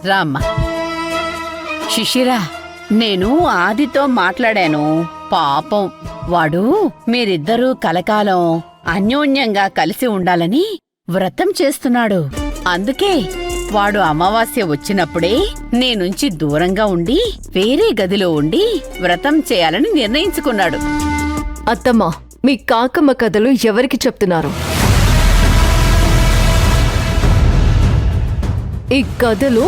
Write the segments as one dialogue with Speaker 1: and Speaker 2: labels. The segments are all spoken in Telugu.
Speaker 1: రామ్మా. శిశిరా, నేను ఆదితో మాట్లాడాను. పాపం వాడు మీరిద్దరూ కలకాలం అన్యోన్యంగా కలిసి ఉండాలని వ్రతం చేస్తున్నాడు. అందుకే వాడు అమావాస్య వచ్చినప్పుడే నీ నుంచి దూరంగా ఉండి వేరే గదిలో ఉండి వ్రతం చేయాలని నిర్ణయించుకున్నాడు.
Speaker 2: అత్తమ్మా, మీ కాకమ్మ కథలు ఎవరికి చెప్తున్నారు? ఈ కథలు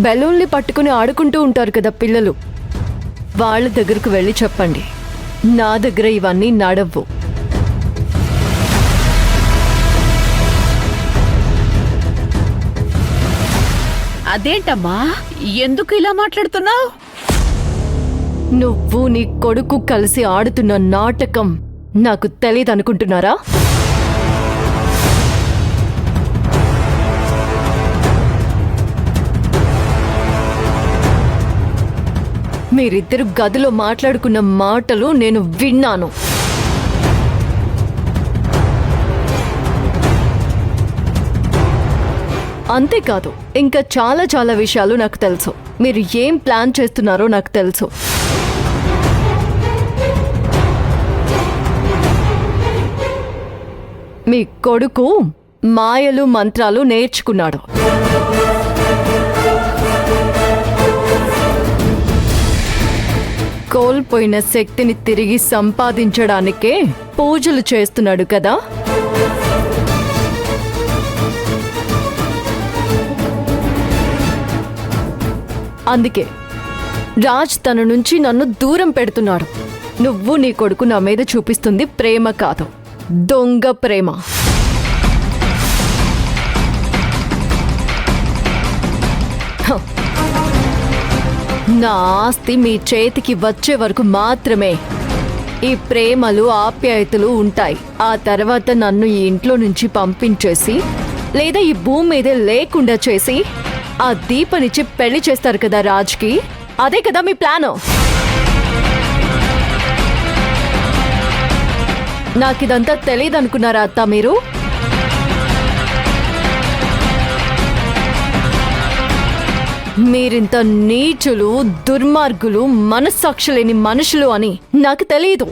Speaker 2: బెలూన్ని పట్టుకుని ఆడుకుంటూ ఉంటారు కదా పిల్లలు, వాళ్ళ దగ్గరకు వెళ్ళి చెప్పండి. నా దగ్గర ఇవన్నీ నడవ్వు.
Speaker 1: అదేంటమ్మా, ఎందుకు ఇలా మాట్లాడుతున్నావు?
Speaker 2: నువ్వు నీ కొడుకు కలిసి ఆడుతున్న నాటకం నాకు తెలీదనుకుంటున్నారా? మీరిద్దరు గదిలో మాట్లాడుకున్న మాటలు నేను విన్నాను. అంతేకాదు, ఇంకా చాలా చాలా విషయాలు నాకు తెలుసు. మీరు ఏం ప్లాన్ చేస్తున్నారో నాకు తెలుసు. మీ కొడుకు మాయలు మంత్రాలు నేర్చుకున్నాడు. కోల్పోయిన శక్తిని తిరిగి సంపాదించడానికే పూజలు చేస్తున్నాడు కదా. అందుకే రాజ్ తన నుంచి నన్ను దూరం పెడుతున్నాడు. నువ్వు నీ కొడుకు నా మీద చూపిస్తుంది ప్రేమ కాదు, దొంగ ప్రేమ. నా ఆస్తి మీ చేతికి వచ్చే వరకు మాత్రమే ఈ ప్రేమలు ఆప్యాయతలు ఉంటాయి. ఆ తర్వాత నన్ను ఈ ఇంట్లో నుంచి పంపించేసి లేదా ఈ భూమి మీదే లేకుండా చేసి ఆ దీపనిచ్చి పెళ్లి చేస్తారు కదా రాజ్కి. అదే కదా మీ ప్లాను. నాకిదంతా తెలీదనుకున్నారా అత్త మీరు? మీరింత నీచులు, దుర్మార్గులు, మనస్సాక్షి లేని మనుషులు అని నాకు తెలియదు.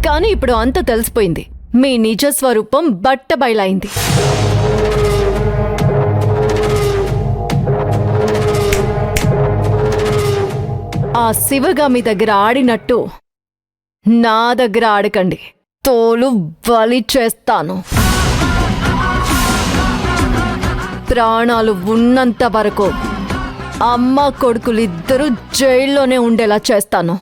Speaker 2: కానీ ఇప్పుడు అంతా తెలిసిపోయింది. మీ నిజ స్వరూపం బట్టబయలైంది. ఆ శివగామి దగ్గర ఆడినట్టు నా దగ్గర ఆడకండి. తోలు బలి చేస్తాను. ప్రాణాలు ఉన్నంత వరకు అమ్మ కొడుకులిద్దరూ జైల్లోనే ఉండేలా చేస్తాను.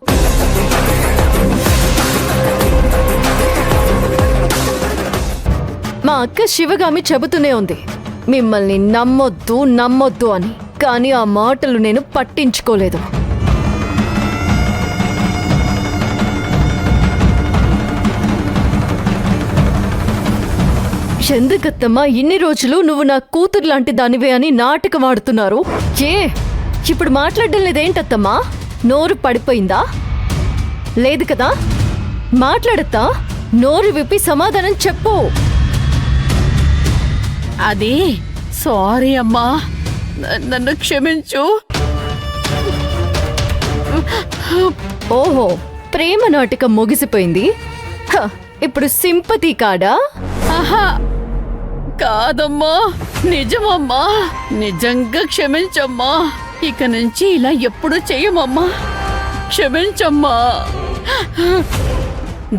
Speaker 2: మా అక్క శివగామి చెబుతూనే ఉంది మిమ్మల్ని నమ్మొద్దు నమ్మొద్దు అని. కానీ ఆ మాటలు నేను పట్టించుకోలేదు. ఎందుకత్తమ్మా ఇన్ని రోజులు నువ్వు నా కూతురు లాంటి దానివే అని నాటకం ఆడుతున్నారు? ఇప్పుడు మాట్లాడడం లేదేంటత్తమ్మా? నోరు పడిపోయిందా? లేదు కదా, మాట్లాడతా. నోరు విప్పి సమాధానం చెప్పు.
Speaker 1: అది సారీ అమ్మా, నన్ను క్షమించు.
Speaker 2: ఓహో, ప్రేమ నాటకం ముగిసిపోయింది. ఇప్పుడు సింపతి కాడా?
Speaker 1: ఆహా, కాదమ్మా, నిజమమ్మా. నిజంగా క్షమించమ్మా. ఇక నుంచి ఇలా ఎప్పుడు చెయ్యమమ్మా. క్షమించమ్మా,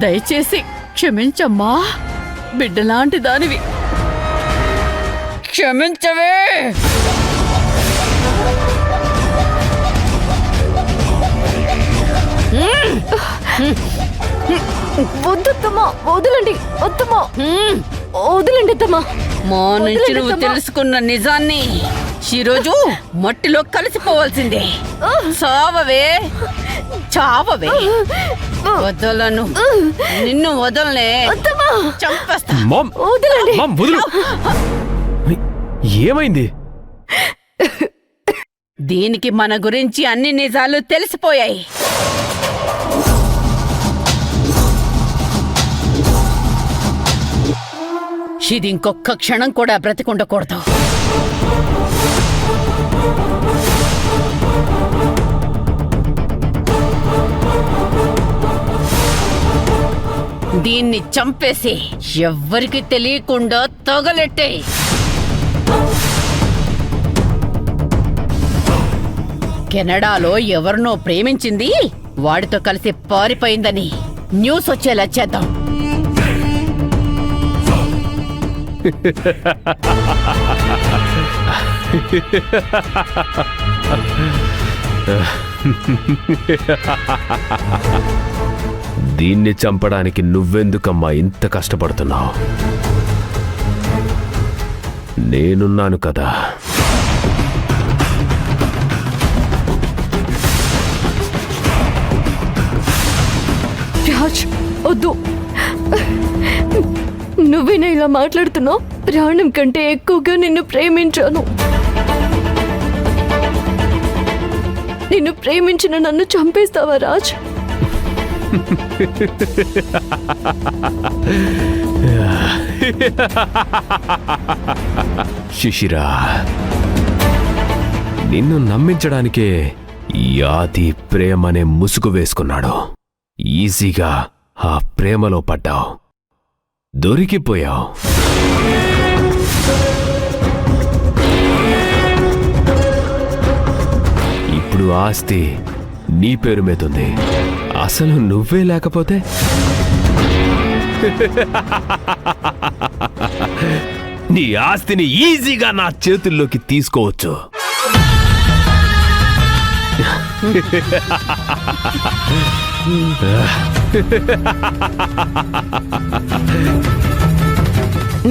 Speaker 1: దయచేసి క్షమించమ్మా. బిడ్డలాంటి దానివి, క్షమించవే.
Speaker 2: వద్దమ్మా, వదలండి. వద్దమ్మా, వదలండి అత్తమ్మా.
Speaker 1: మా నుంచి నువ్వు తెలుసుకున్న నిజాన్ని ఈరోజు మట్టిలో కలిసిపోవాల్సిందే. చావవే, చావవే. వదలను, నిన్ను వదలనే, చంపేస్తా.
Speaker 3: ఏమైంది?
Speaker 1: దీనికి మన గురించి అన్ని నిజాలు తెలిసిపోయాయి. ఇది ఇంకొక్క క్షణం కూడా బ్రతికుండకూడదు. దీన్ని చంపేసి ఎవ్వరికి తెలియకుండా తగలెట్టే. కెనడాలో ఎవరినో ప్రేమించింది, వాడితో కలిసి పారిపోయిందని న్యూస్ వచ్చేలా చేద్దాం.
Speaker 3: దీన్ని చంపడానికి నువ్వెందుకమ్మా ఇంత కష్టపడుతున్నావు? నేనున్నాను కదా.
Speaker 2: రాజ్, వద్దు. నువ్వేనా ఇలా మాట్లాడుతున్నావు? ప్రాణం కంటే ఎక్కువగా నిన్ను ప్రేమించాను. నిన్ను ప్రేమించిన నన్ను చంపేస్తావా రాజ్?
Speaker 3: శిశిరా, నిన్ను నమ్మించడానికే యాది ప్రేమనే ముసుగు వేసుకున్నాడు. ఈజీగా ఆ ప్రేమలో పడ్డావు, దొరికిపోయావు. ఇప్పుడు ఆస్తి నీ పేరు మీదుంది. అసలు నువ్వే లేకపోతే నీ ఆస్తిని ఈజీగా నా చేతుల్లోకి తీసుకోవచ్చు.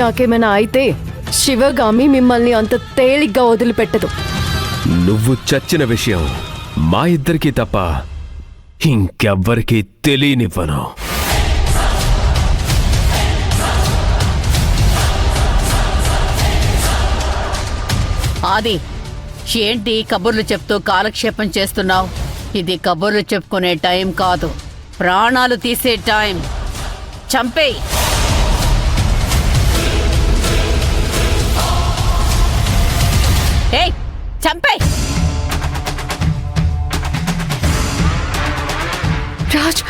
Speaker 2: నాకేమైనా అయితే శివగామి మిమ్మల్ని అంత తేలిగ్గా వదిలిపెట్టదు.
Speaker 3: నువ్వు చచ్చిన విషయం మా ఇద్దరికీ తప్ప ఇంకెవ్వరికీ తెలియనివ్వను.
Speaker 1: ఆది, ఏంటి కబుర్లు చెప్తూ కాలక్షేపం చేస్తున్నావు? ఇది కబుర్లు చెప్పుకునే టైం కాదు, ప్రాణాలు తీసే టైం. చంపేయ్. ఏయ్, చంపేయ్.
Speaker 2: రాజ్,